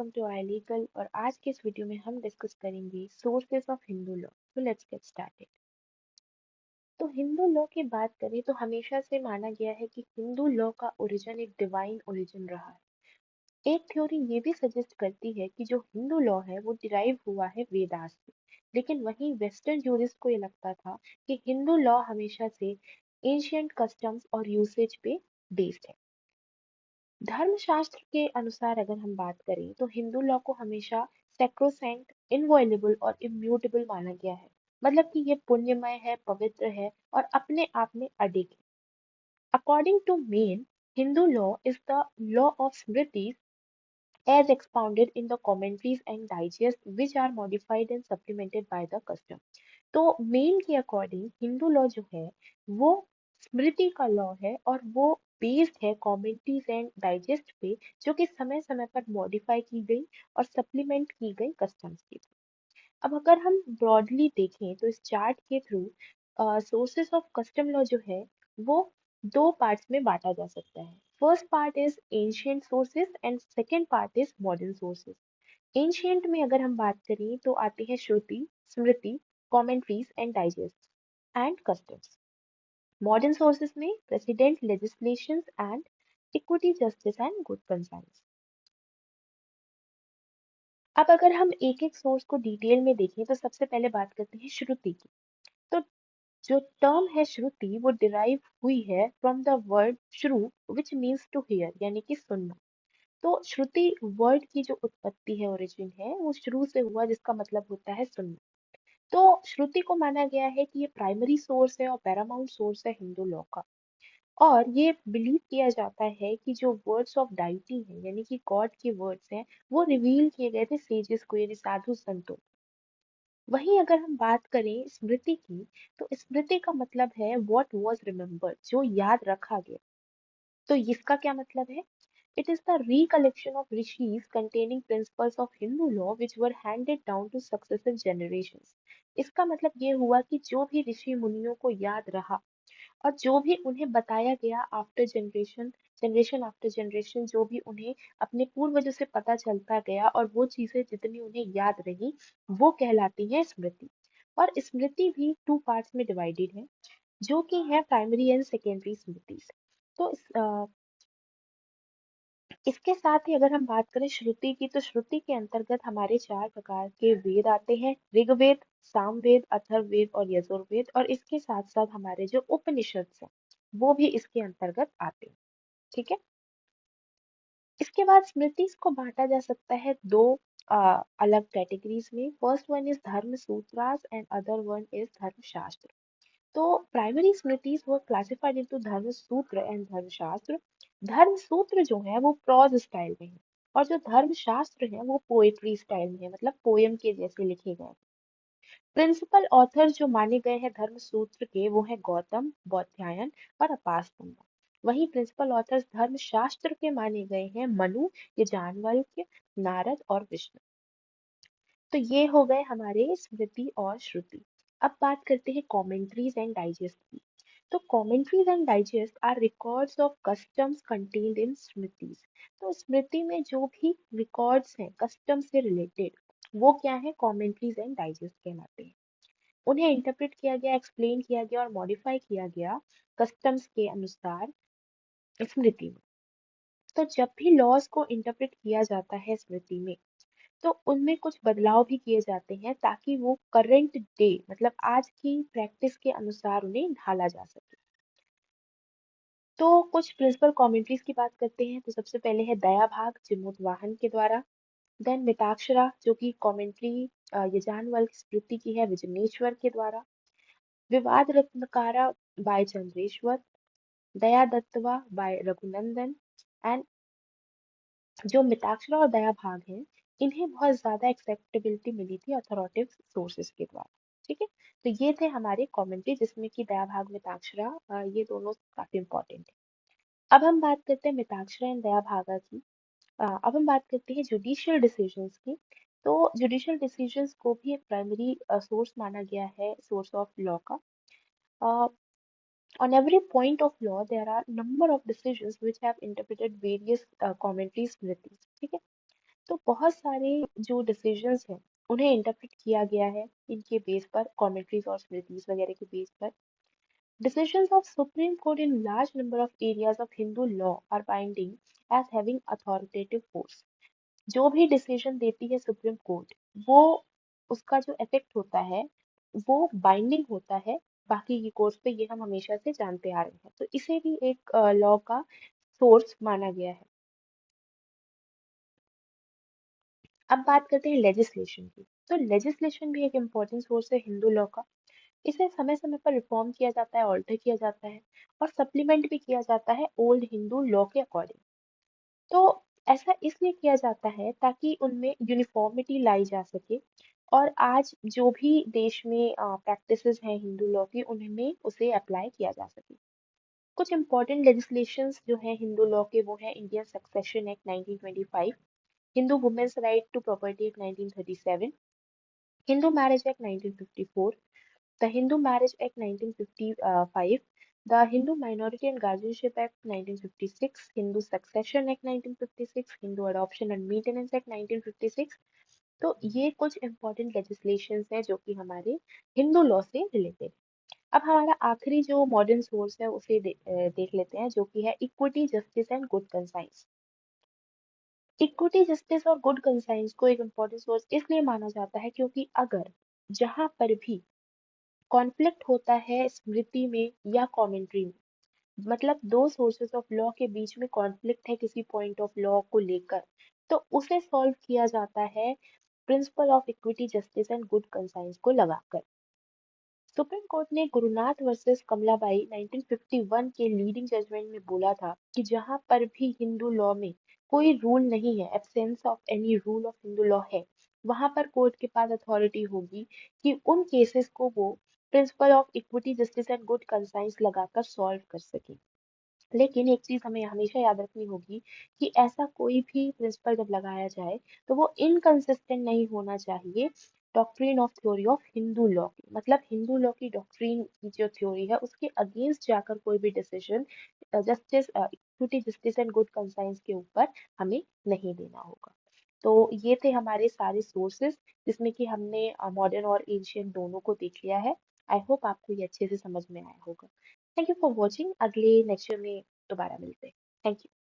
Welcome to I legal. और आज के इस वीडियो में हम डिस्कस करेंगे सोर्सेस ऑफ हिंदू लॉ। तो लेट्स गेट स्टार्टेड। तो हिंदू लॉ की बात करें तो हमेशा से माना गया है कि हिंदू लॉ का ओरिजिन एक डिवाइन ओरिजिन रहा है। एक थ्योरी ये भी सजेस्ट करती है कि जो हिंदू लॉ है वो डिराइव हुआ है वेदास से। लेकिन वहीं वेस्टर्न जूरिस्ट को ये लगता था कि हिंदू लॉ हमेशा से एंशियंट कस्टम्स और यूसेज पे बेस्ड है। धर्मशास्त्र के अनुसार अगर हम बात करें तो हिंदू लॉ को हमेशा सैक्रोसैंक्ट, इनवॉयलेबल और इम्यूटेबल माना गया है। मतलब कि ये पुण्यमय है, पवित्र है और अपने आप में अडिग है। According to Maine, Hindu law is the law of smriti as expounded in the commentaries and digests which are modified and supplemented by the custom। तो मेन के अकॉर्डिंग हिंदू लॉ जो है वो स्मृति का लॉ है और वो बेस्ड है कमेंट्रीज एंड डाइजेस्ट पे, जो कि समय समय पर मॉडिफाई की गई और सप्लीमेंट की गई कस्टम्स की थी। अब अगर हम ब्रॉडली देखें तो इस चार्ट के through sources of custom law जो है वो दो पार्ट्स में बांटा जा सकता है। First part is ancient sources and second part is modern sources. Ancient में अगर हम बात करें तो आते हैं Shruti, Smriti, commentaries and digest and customs. Modern sources में precedent, legislations and equity, justice and good conscience. अब अगर हम एक एक सोर्स को डिटेल में देखें तो सबसे पहले बात करते हैं श्रुति की। तो जो टर्म है श्रुति वो डिराइव हुई है फ्रॉम द वर्ड श्रु विच मीन्स टू हियर, यानी कि सुनना। तो श्रुति वर्ड की जो उत्पत्ति है, ओरिजिन है, वो श्रु से हुआ जिसका मतलब होता है सुनना। तो श्रुति को माना गया है कि ये प्राइमरी सोर्स है और पैरामाउंट सोर्स है हिंदू लॉ का। और ये बिलीव किया जाता है कि जो वर्ड्स ऑफ डाइटी है, यानी कि गॉड के वर्ड्स हैं, वो रिवील किए गए थे सेजेस को, यानी साधु संतों। वहीं अगर हम बात करें स्मृति की, तो स्मृति का मतलब है व्हाट वाज रिमेम्बर्ड, जो याद रखा गया। तो इसका क्या मतलब है? It is the recollection of rishis containing principles of Hindu law which were handed down two successive generations. इसका मतलब ये हुआ कि जो भी ऋषि मुनियों को याद रहा और जो भी उन्हें बताया गया after generation, generation after generation, जो भी उन्हें अपने पूर्वजों से पता चलता गया और वो चीजें जितनी उन्हें याद रही, वो कहलाती है स्मृति। और स्मृति भी टू पार्ट्स में डिवाइडेड है, जो कि है प्राइमरी एंड सेकेंडरी स्मृति। तो इसके साथ ही अगर हम बात करें श्रुति की, तो श्रुति के अंतर्गत हमारे चार प्रकार के वेद आते हैं: ऋग्वेद, सामवेद, अथर्ववेद और यजुर्वेद। और इसके साथ साथ हमारे जो उपनिषद हैं वो भी इसके अंतर्गत आते हैं। ठीक है। इसके बाद स्मृति को बांटा जा सकता है दो अलग कैटेगरीज में। फर्स्ट वन इज धर्म सूत्रास एंड अदर वन इज धर्मशास्त्र। तो प्राइमरी स्मृतिज वर क्लासिफाइड इनटू धर्म सूत्र एंड धर्मशास्त्र। धर्म सूत्र जो है वो प्रोज स्टाइल में है और जो धर्म शास्त्र है वो पोएट्री स्टाइल में है, मतलब पोयम के जैसे लिखे गए। प्रिंसिपल ऑथर जो माने गए हैं धर्म सूत्र के वो है गौतम, बौधायन और अपास्तम्ब। वहीं प्रिंसिपल ऑथर्स धर्म शास्त्र के माने गए हैं मनु, यजानवल्क्य, नारद और विष्णु। तो ये हो गए हमारे स्मृति और श्रुति। अब बात करते हैं कमेंट्रीज एंड डाइजेस्ट की। तो commentaries and digest are records of customs contained in Smritis. तो स्मृति में जो भी रिकॉर्ड्स हैं कस्टम से रिलेटेड, वो क्या है? कमेंट्रीज एंड डाइजेस्ट कहलाते हैं। उन्हें इंटरप्रेट किया गया, एक्सप्लेन किया गया और मॉडिफाई किया गया कस्टम्स के अनुसार स्मृति में। तो जब भी लॉज को इंटरप्रेट किया जाता है स्मृति में, तो उनमें कुछ बदलाव भी किए जाते हैं ताकि वो करंट डे, मतलब आज की प्रैक्टिस के अनुसार उन्हें ढाला जा सके। तो कुछ प्रिंसिपल कमेंट्रीज की बात करते हैं। तो सबसे पहले है दया भाग जिमोतवाहन के द्वारा। देन मिताक्षरा जो कि कमेंट्री यजानवल स्मृति की है, विजनेश्वर के द्वारा। Vivada Ratnakara by Chandeshwar. Daya Tattva by Raghunandan. And जो मिताक्षरा और दया भाग हैं, इन्हें बहुत ज्यादा एक्सेप्टेबिलिटी मिली थी अथॉरिटेटिव सोर्सेज के द्वारा। ठीक है। तो ये थे हमारे कमेंट्री जिसमें कि दया भाग, मिताक्षरा, ये दोनों काफी इंपॉर्टेंट है। अब हम बात करते हैं मिताक्षरा एंड दया भागा की। अब हम बात करते हैं जुडिशियल डिसीजंस की। तो जुडिशियल डिसीजंस को भी एक प्राइमरी सोर्स माना गया है, सोर्स ऑफ लॉ का। On every point of law, there are number of decisions which have interpreted various commentaries, स्मृति। ठीक है। तो बहुत सारे जो डिसीजंस हैं उन्हें इंटरप्रेट किया गया है इनके बेस पर, कमेंट्रीज और स्मृतिज वगैरह के बेस पर। Decisions of Supreme Court in large number of areas of Hindu law are binding as having authoritative force. जो भी डिसीजन देती है सुप्रीम कोर्ट, वो उसका जो इफेक्ट होता है वो बाइंडिंग होता है बाकी की कोर्ट्स पे, ये हम हमेशा से जानते आ रहे हैं, तो इसे भी एक लॉ का सोर्स माना गया है। अब बात करते हैं लेजिस्लेशन की। तो लेजिस्लेशन भी एक इम्पोर्टेंट सोर्स है हिंदू लॉ का। इसे समय समय पर रिफॉर्म किया जाता है, ऑल्टर किया जाता है और सप्लीमेंट भी किया जाता है ओल्ड हिंदू लॉ के अकॉर्डिंग। तो ऐसा इसलिए किया जाता है ताकि उनमें यूनिफॉर्मिटी लाई जा सके और आज जो भी देश में प्रैक्टिसेस हैं हिंदू लॉ की उनमें उसे अप्लाई किया जा सके। कुछ इंपॉर्टेंट लेजिस्लेशंस जो हैं हिंदू लॉ के वो हैं Indian succession act 1925, Hindu women's right to property act 1937, Hindu marriage act 1954, the Hindu Marriage Act 1955, the Hindu Minority and Guardianship Act 1956, Hindu Succession Act 1956, Hindu Adoption and Maintenance Act 1956। तो ये कुछ important legislations हैं जो कि हमारे हिंदू लॉ से related. अब हमारा आखिरी जो मॉडर्न सोर्स है उसे देख लेते हैं, जो कि है equity, justice and good conscience. Equity, justice और गुड कंसाइंस को एक इम्पोर्टेंट सोर्स इसलिए माना जाता है क्योंकि अगर जहां पर भी कॉन्फ्लिक्ट होता है स्मृति में या कमेंट्री में, मतलब दो सोर्सेस ऑफ लॉ के बीच में कॉन्फ्लिक्ट है किसी पॉइंट ऑफ लॉ को लेकर, तो उसे सॉल्व किया जाता है principle of equity, justice and good conscience को लगाकर। सुप्रीम कोर्ट ने गुरुनाथ वर्सेस कमलाबाई 1951 के लीडिंग जजमेंट में बोला था कि जहां पर भी हिंदू लॉ में कोई रूल नहीं है, absence of any rule of Hindu law है, वहां पर कोर्ट के पास अथॉरिटी होगी कि उन केसेस को वो principle of equity, justice and good conscience लगाकर सॉल्व कर सके। लेकिन एक चीज हमें हमेशा याद रखनी होगी कि ऐसा कोई भी प्रिंसिपल जब लगाया जाए तो वो इनकंसिस्टेंट नहीं होना चाहिए doctrine of theory of Hindu law की, मतलब हिंदू लॉ की डॉक्ट्रिन की जो थ्योरी है उसके अगेंस्ट जाकर कोई भी decision justice, equity, justice and good conscience के ऊपर हमें नहीं देना होगा। तो ये थे हमारे सारे सोर्सेस जिसमें कि हमने मॉडर्न और एंशियंट दोनों को देख लिया है। आई होप आपको ये अच्छे से समझ में आया होगा। Thank you for watching. अगले लेक्चर में दोबारा मिलते हैं। Thank you.